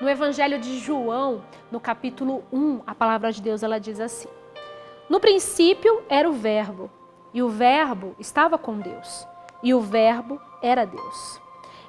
No Evangelho de João, no capítulo 1, a palavra de Deus ela diz assim: no princípio era o Verbo, e o Verbo estava com Deus, e o Verbo era Deus.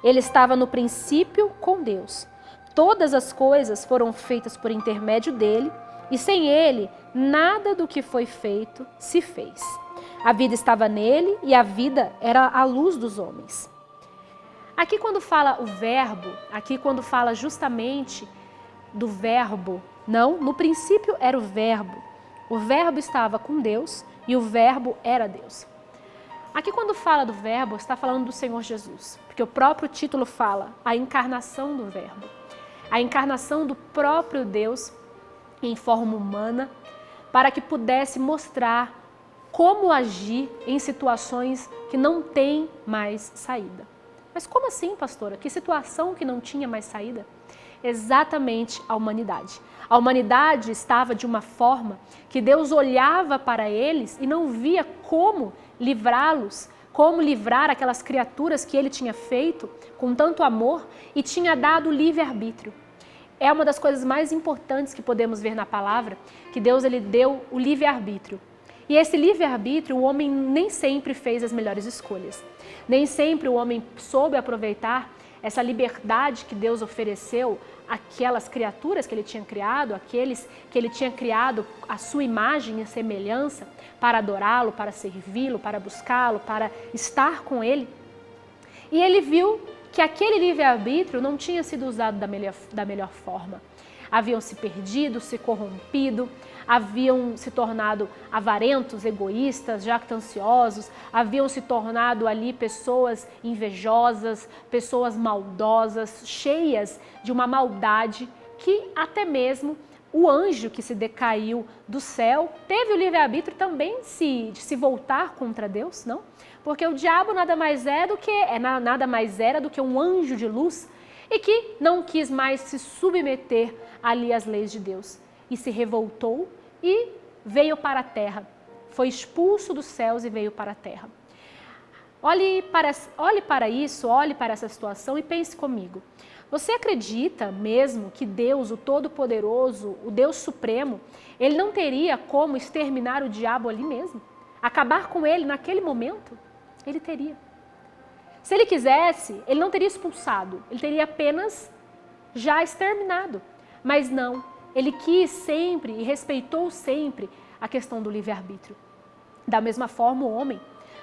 Ele estava no princípio com Deus. Todas as coisas foram feitas por intermédio dele, e sem ele, nada do que foi feito se fez. A vida estava nele, e a vida era a luz dos homens. Aqui quando fala o verbo, aqui quando fala justamente do verbo, não, no princípio era o verbo. O verbo estava com Deus e o verbo era Deus. Aqui quando fala do verbo, está falando do Senhor Jesus, porque o próprio título fala a encarnação do verbo. A encarnação do próprio Deus em forma humana, para que pudesse mostrar como agir em situações que não têm mais saída. Mas como assim, pastora? Que situação que não tinha mais saída? Exatamente a humanidade. A humanidade estava de uma forma que Deus olhava para eles e não via como livrá-los, como livrar aquelas criaturas que ele tinha feito com tanto amor e tinha dado livre-arbítrio. É uma das coisas mais importantes que podemos ver na palavra, que Deus ele deu o livre-arbítrio. E esse livre-arbítrio, o homem nem sempre fez as melhores escolhas. Nem sempre o homem soube aproveitar essa liberdade que Deus ofereceu àquelas criaturas que ele tinha criado, aqueles que ele tinha criado à sua imagem e semelhança, para adorá-lo, para servi-lo, para buscá-lo, para estar com ele. E ele viu que aquele livre-arbítrio não tinha sido usado da melhor forma. Haviam se perdido, se corrompido, haviam se tornado avarentos, egoístas, jactanciosos, haviam se tornado ali pessoas invejosas, pessoas maldosas, cheias de uma maldade que até mesmo o anjo que se decaiu do céu teve o livre-arbítrio também de se voltar contra Deus, não? Porque o diabo nada mais era do que um anjo de luz e que não quis mais se submeter ali às leis de Deus e se revoltou e veio para a terra. Foi expulso dos céus e veio para a terra. Olhe para isso, olhe para essa situação e pense comigo. Você acredita mesmo que Deus, o Todo-Poderoso, o Deus Supremo, ele não teria como exterminar o diabo ali mesmo? Acabar com ele naquele momento? Ele teria. Se ele quisesse, ele não teria expulsado, ele teria apenas já exterminado. Mas não, ele quis sempre e respeitou sempre a questão do livre-arbítrio. Da mesma forma o homem.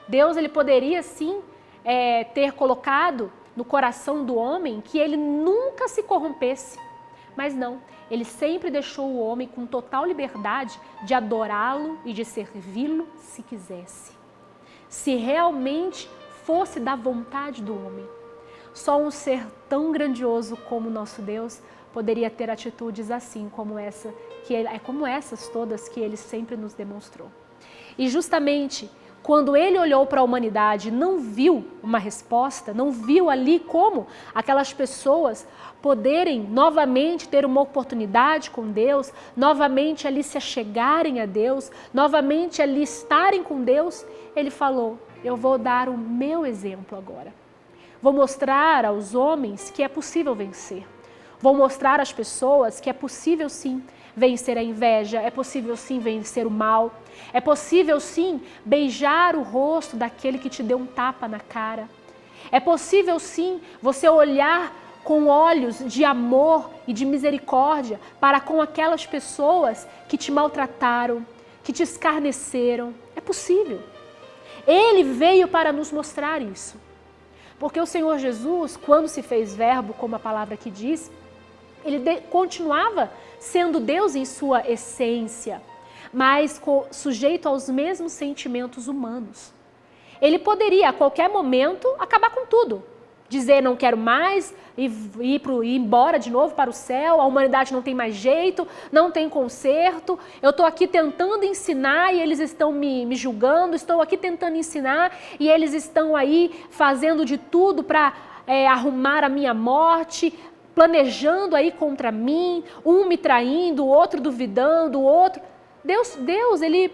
Deus ele poderia sim ter colocado no coração do homem que ele nunca se corrompesse. Mas não, ele sempre deixou o homem com total liberdade de adorá-lo e de servi-lo se quisesse. Se realmente fosse da vontade do homem. Só um ser tão grandioso como o nosso Deus poderia ter atitudes assim, como essas todas que ele sempre nos demonstrou. E justamente quando ele olhou para a humanidade, não viu uma resposta, não viu ali como aquelas pessoas poderem novamente ter uma oportunidade com Deus, novamente ali se achegarem a Deus, novamente ali estarem com Deus, ele falou: eu vou dar o meu exemplo agora. Vou mostrar aos homens que é possível vencer. Vou mostrar às pessoas que é possível sim vencer a inveja, é possível sim vencer o mal, é possível sim beijar o rosto daquele que te deu um tapa na cara. É possível sim você olhar com olhos de amor e de misericórdia para com aquelas pessoas que te maltrataram, que te escarneceram. É possível. Ele veio para nos mostrar isso. Porque o Senhor Jesus, quando se fez verbo, como a palavra aqui diz, ele continuava sendo Deus em sua essência, mas sujeito aos mesmos sentimentos humanos. Ele poderia, a qualquer momento, acabar com tudo. Dizer, não quero mais, ir embora de novo para o céu, a humanidade não tem mais jeito, não tem conserto, eu estou aqui tentando ensinar e eles estão me julgando, estou aqui tentando ensinar e eles estão aí fazendo de tudo para arrumar a minha morte, planejando aí contra mim, um me traindo, o outro duvidando, o outro... Deus ele,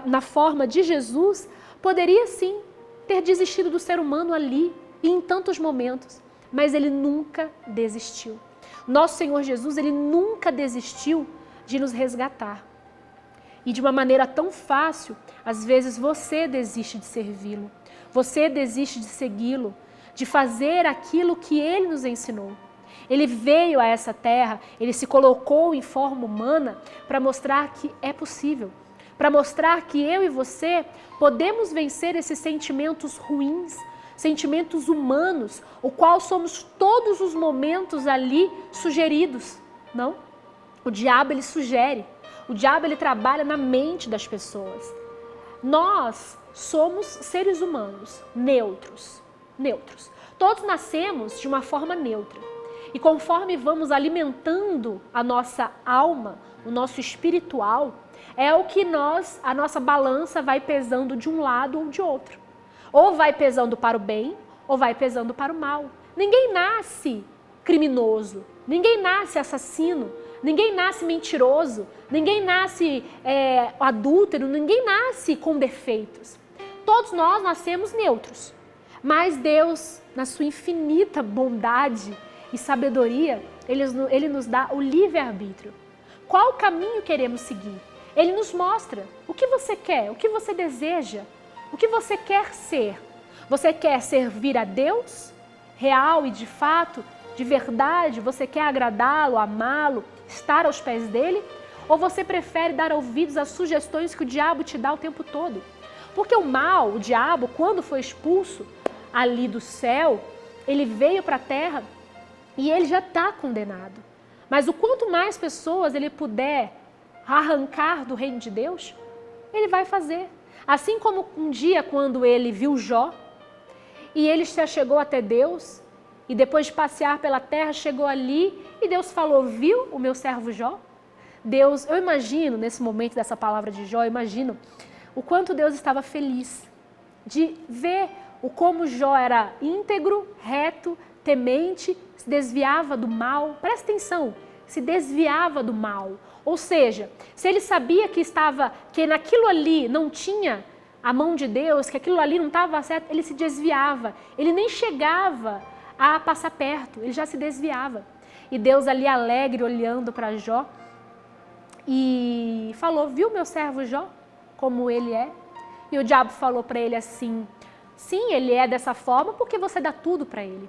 na forma de Jesus, poderia sim ter desistido do ser humano ali e em tantos momentos, mas ele nunca desistiu. Nosso Senhor Jesus, Ele nunca desistiu de nos resgatar. E de uma maneira tão fácil, às vezes você desiste de servi-lo, você desiste de segui-lo, de fazer aquilo que Ele nos ensinou. Ele veio a essa terra, Ele se colocou em forma humana para mostrar que é possível, para mostrar que eu e você podemos vencer esses sentimentos ruins, sentimentos humanos, o qual somos todos os momentos ali sugeridos. Não? O diabo, ele sugere. O diabo, ele trabalha na mente das pessoas. Nós somos seres humanos neutros. Todos nascemos de uma forma neutra. E conforme vamos alimentando a nossa alma, o nosso espiritual, é o que a nossa balança vai pesando de um lado ou de outro. Ou vai pesando para o bem, ou vai pesando para o mal. Ninguém nasce criminoso, ninguém nasce assassino, ninguém nasce mentiroso, ninguém nasce adúltero, ninguém nasce com defeitos. Todos nós nascemos neutros. Mas Deus, na sua infinita bondade e sabedoria, Ele nos dá o livre-arbítrio. Qual caminho queremos seguir? Ele nos mostra o que você quer, o que você deseja, o que você quer ser. Você quer servir a Deus, real e de fato, de verdade? Você quer agradá-lo, amá-lo, estar aos pés dele? Ou você prefere dar ouvidos às sugestões que o diabo te dá o tempo todo? Porque o mal, o diabo, quando foi expulso ali do céu, ele veio para a terra e ele já está condenado. Mas o quanto mais pessoas ele puder arrancar do reino de Deus, ele vai fazer. Assim como um dia quando ele viu Jó, e ele já chegou até Deus, e depois de passear pela terra, chegou ali, e Deus falou, viu o meu servo Jó? Deus, eu imagino, nesse momento dessa palavra de Jó, eu imagino o quanto Deus estava feliz de ver o como Jó era íntegro, reto, temente, se desviava do mal. Presta atenção, se desviava do mal. Ou seja, se ele sabia que naquilo ali não tinha a mão de Deus, que aquilo ali não estava certo, ele se desviava. Ele nem chegava a passar perto, ele já se desviava. E Deus ali alegre, olhando para Jó, e falou, viu meu servo Jó, como ele é? E o diabo falou para ele assim, sim, ele é dessa forma porque você dá tudo para ele.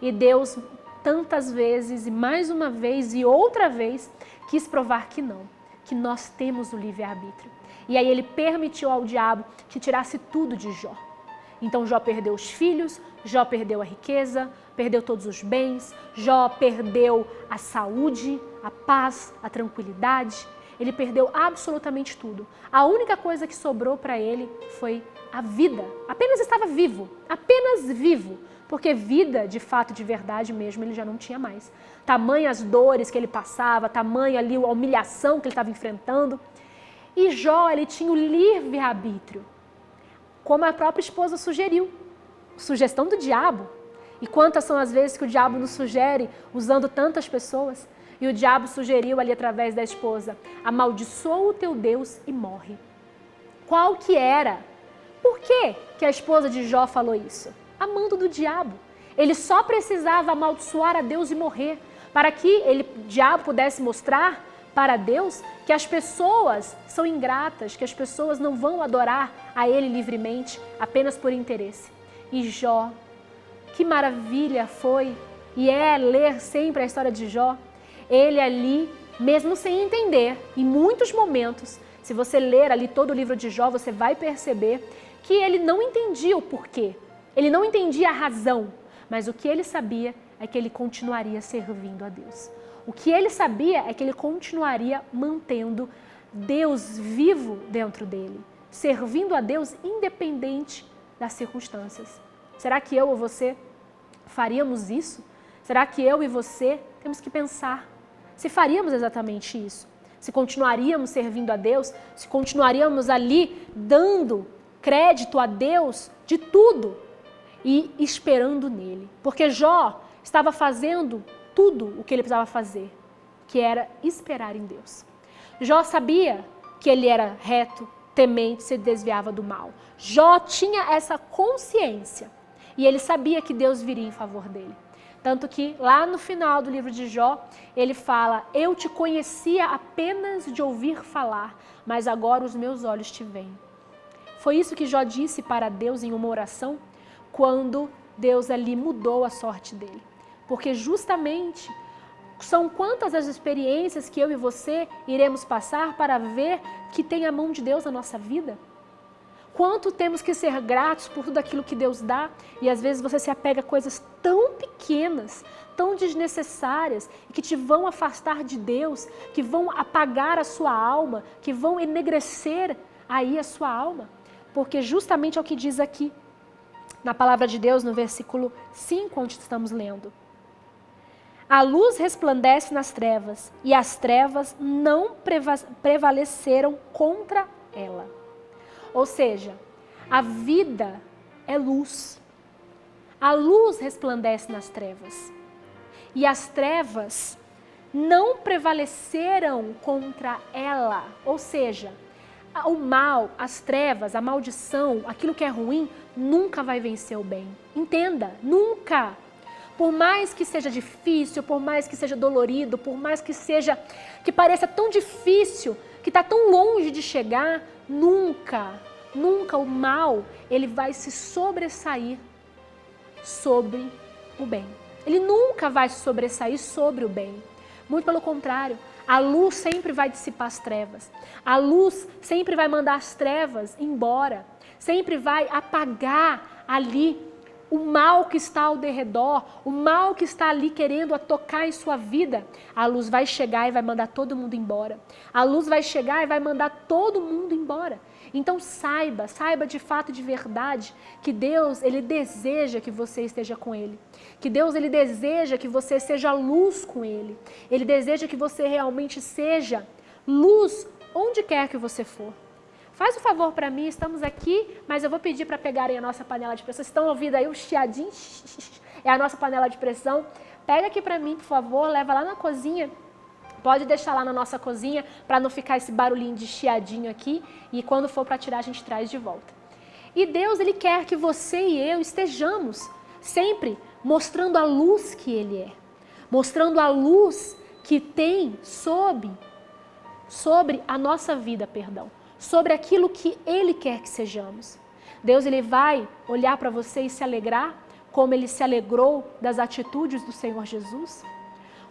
E Deus, tantas vezes, e mais uma vez, e outra vez, quis provar que não, que nós temos o livre-arbítrio. E aí ele permitiu ao diabo que tirasse tudo de Jó. Então Jó perdeu os filhos, Jó perdeu a riqueza, perdeu todos os bens, Jó perdeu a saúde, a paz, a tranquilidade. Ele perdeu absolutamente tudo. A única coisa que sobrou para ele foi a vida. Apenas estava vivo, apenas vivo. Porque vida, de fato, de verdade mesmo, ele já não tinha mais. Tamanhas dores que ele passava, tamanha ali a humilhação que ele estava enfrentando. E Jó, ele tinha o livre-arbítrio, como a própria esposa sugeriu. Sugestão do diabo. E quantas são as vezes que o diabo nos sugere, usando tantas pessoas? E o diabo sugeriu ali através da esposa, amaldiçoa o teu Deus e morre. Qual que era? Por que a esposa de Jó falou isso? Amando do diabo. Ele só precisava amaldiçoar a Deus e morrer, para que o diabo pudesse mostrar para Deus que as pessoas são ingratas, que as pessoas não vão adorar a Ele livremente, apenas por interesse. E Jó, que maravilha foi e é ler sempre a história de Jó. Ele ali, mesmo sem entender, em muitos momentos, se você ler ali todo o livro de Jó, você vai perceber que ele não entendia o porquê. Ele não entendia a razão, mas o que ele sabia é que ele continuaria servindo a Deus. O que ele sabia é que ele continuaria mantendo Deus vivo dentro dele, servindo a Deus independente das circunstâncias. Será que eu ou você faríamos isso? Será que eu e você temos que pensar se faríamos exatamente isso? Se continuaríamos servindo a Deus? Se continuaríamos ali dando crédito a Deus de tudo? E esperando nele. Porque Jó estava fazendo tudo o que ele precisava fazer, que era esperar em Deus. Jó sabia que ele era reto, temente, se desviava do mal. Jó tinha essa consciência e ele sabia que Deus viria em favor dele. Tanto que lá no final do livro de Jó, ele fala, eu te conhecia apenas de ouvir falar, mas agora os meus olhos te veem. Foi isso que Jó disse para Deus em uma oração, quando Deus ali mudou a sorte dele. Porque justamente são quantas as experiências que eu e você iremos passar para ver que tem a mão de Deus na nossa vida? Quanto temos que ser gratos por tudo aquilo que Deus dá, e às vezes você se apega a coisas tão pequenas, tão desnecessárias, que te vão afastar de Deus, que vão apagar a sua alma, que vão enegrecer aí a sua alma. Porque justamente é o que diz aqui, na palavra de Deus, no versículo 5, onde estamos lendo. A luz resplandece nas trevas, e as trevas não prevaleceram contra ela. Ou seja, a vida é luz. A luz resplandece nas trevas. E as trevas não prevaleceram contra ela. Ou seja, o mal, as trevas, a maldição, aquilo que é ruim, nunca vai vencer o bem. Entenda, nunca. Por mais que seja difícil, por mais que seja dolorido, por mais que pareça tão difícil, que está tão longe de chegar, nunca o mal, ele vai se sobressair sobre o bem. Ele nunca vai se sobressair sobre o bem. Muito pelo contrário, a luz sempre vai dissipar as trevas. A luz sempre vai mandar as trevas embora. Sempre vai apagar ali o mal que está ao derredor, o mal que está ali querendo tocar em sua vida. A luz vai chegar e vai mandar todo mundo embora. A luz vai chegar e vai mandar todo mundo embora. Então saiba de fato, de verdade, que Deus, ele deseja que você esteja com Ele. Que Deus, ele deseja que você seja luz com Ele. Ele deseja que você realmente seja luz onde quer que você for. Faz um favor para mim, estamos aqui, mas eu vou pedir para pegarem a nossa panela de pressão. Vocês estão ouvindo aí o chiadinho? É a nossa panela de pressão. Pega aqui para mim, por favor, leva lá na cozinha. Pode deixar lá na nossa cozinha para não ficar esse barulhinho de chiadinho aqui. E quando for para tirar, a gente traz de volta. E Deus, ele quer que você e eu estejamos sempre mostrando a luz que Ele é. Mostrando a luz que tem sobre a nossa vida, sobre aquilo que Ele quer que sejamos. Deus, ele vai olhar para você e se alegrar, como Ele se alegrou das atitudes do Senhor Jesus.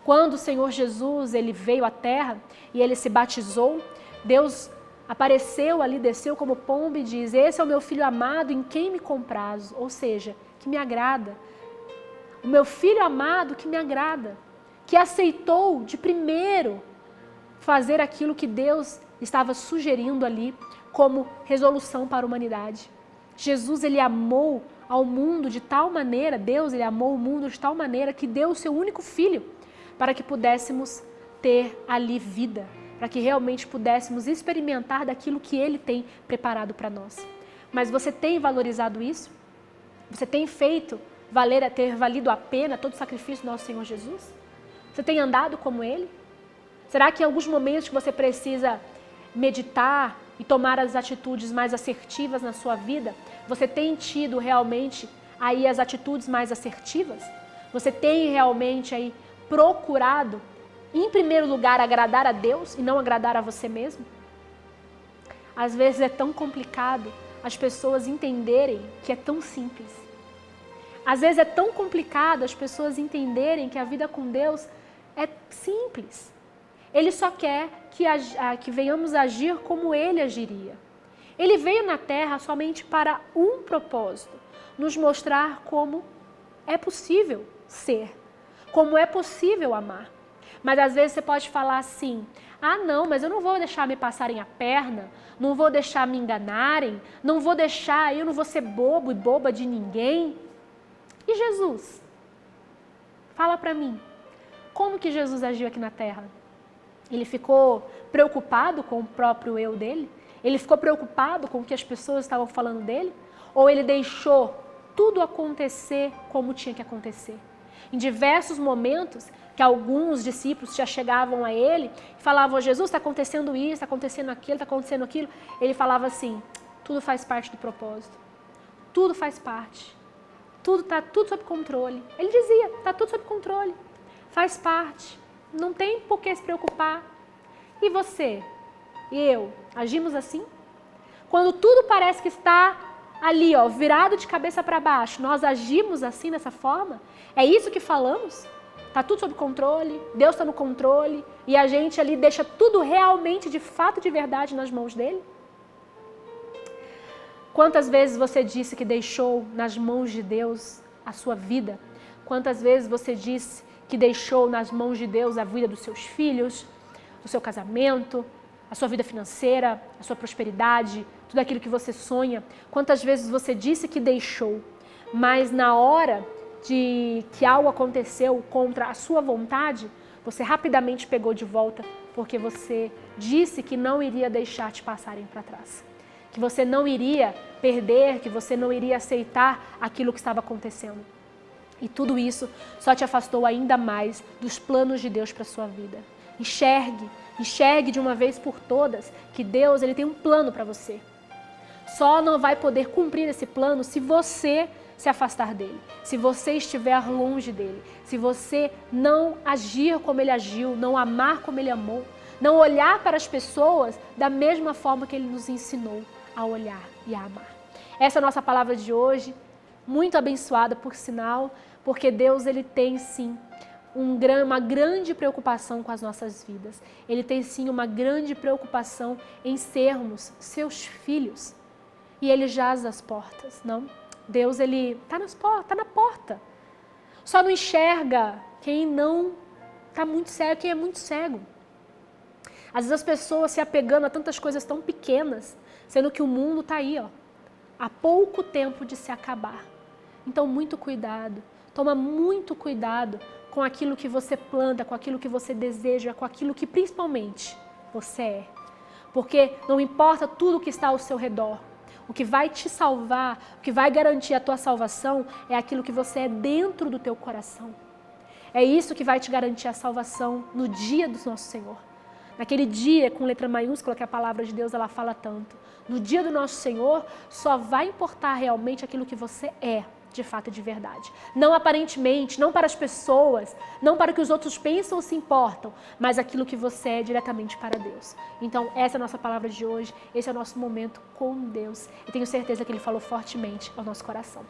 Quando o Senhor Jesus, ele veio à terra e ele se batizou, Deus apareceu ali, desceu como pomba e diz, esse é o meu filho amado em quem me comprazo, ou seja, que me agrada. O meu filho amado que me agrada, que aceitou de primeiro fazer aquilo que Deus estava sugerindo ali como resolução para a humanidade. Jesus, ele amou ao mundo de tal maneira, Deus, ele amou o mundo de tal maneira que deu o seu único filho para que pudéssemos ter ali vida, para que realmente pudéssemos experimentar daquilo que Ele tem preparado para nós. Mas você tem valorizado isso? Você tem feito ter valido a pena todo o sacrifício do nosso Senhor Jesus? Você tem andado como Ele? Será que em alguns momentos que você precisa meditar e tomar as atitudes mais assertivas na sua vida, você tem tido realmente aí as atitudes mais assertivas? Você tem realmente aí procurado, em primeiro lugar, agradar a Deus e não agradar a você mesmo? Às vezes é tão complicado as pessoas entenderem que é tão simples. Às vezes é tão complicado as pessoas entenderem que a vida com Deus é simples. Ele só quer que venhamos agir como Ele agiria. Ele veio na Terra somente para um propósito, nos mostrar como é possível ser, como é possível amar. Mas às vezes você pode falar assim, não, mas eu não vou deixar me passarem a perna, não vou deixar me enganarem, eu não vou ser bobo e boba de ninguém. E Jesus? Fala para mim, como que Jesus agiu aqui na Terra? Ele ficou preocupado com o próprio eu dele? Ele ficou preocupado com o que as pessoas estavam falando dele? Ou ele deixou tudo acontecer como tinha que acontecer? Em diversos momentos que alguns discípulos já chegavam a ele e falavam, Jesus, está acontecendo isso, está acontecendo aquilo, está acontecendo aquilo. Ele falava assim, tudo faz parte do propósito. Tudo faz parte. Está tudo sob controle. Ele dizia, está tudo sob controle. Faz parte. Não tem por que se preocupar. E você? E eu? Agimos assim? Quando tudo parece que está ali, ó, virado de cabeça para baixo, nós agimos assim, dessa forma? É isso que falamos? Está tudo sob controle, Deus está no controle e a gente ali deixa tudo realmente, de fato, de verdade nas mãos dele? Quantas vezes você disse que deixou nas mãos de Deus a sua vida? Quantas vezes você disse que deixou nas mãos de Deus a vida dos seus filhos, do seu casamento, a sua vida financeira, a sua prosperidade, tudo aquilo que você sonha? Quantas vezes você disse que deixou, mas na hora de que algo aconteceu contra a sua vontade, você rapidamente pegou de volta porque você disse que não iria deixar te passarem para trás, que você não iria perder, que você não iria aceitar aquilo que estava acontecendo. E tudo isso só te afastou ainda mais dos planos de Deus para a sua vida. Enxergue de uma vez por todas que Deus, ele tem um plano para você. Só não vai poder cumprir esse plano se você se afastar dele, se você estiver longe dele, se você não agir como ele agiu, não amar como ele amou, não olhar para as pessoas da mesma forma que ele nos ensinou a olhar e a amar. Essa é a nossa palavra de hoje, muito abençoada por sinal, porque Deus, ele tem sim uma grande preocupação com as nossas vidas. Ele tem sim uma grande preocupação em sermos seus filhos. E ele jaz às portas, não? Deus, ele está na porta. Só não enxerga quem não está muito cego, quem é muito cego. Às vezes as pessoas se apegando a tantas coisas tão pequenas, sendo que o mundo está aí, ó, há pouco tempo de se acabar. Então, muito cuidado. Toma muito cuidado com aquilo que você planta, com aquilo que você deseja, com aquilo que principalmente você é. Porque não importa tudo que está ao seu redor, o que vai te salvar, o que vai garantir a tua salvação é aquilo que você é dentro do teu coração. É isso que vai te garantir a salvação no dia do nosso Senhor. Naquele dia, com letra maiúscula, que a palavra de Deus ela fala tanto. No dia do nosso Senhor, só vai importar realmente aquilo que você é, de fato e de verdade. Não aparentemente, não para as pessoas, não para o que os outros pensam ou se importam, mas aquilo que você é diretamente para Deus. Então, essa é a nossa palavra de hoje, esse é o nosso momento com Deus. E tenho certeza que Ele falou fortemente ao nosso coração.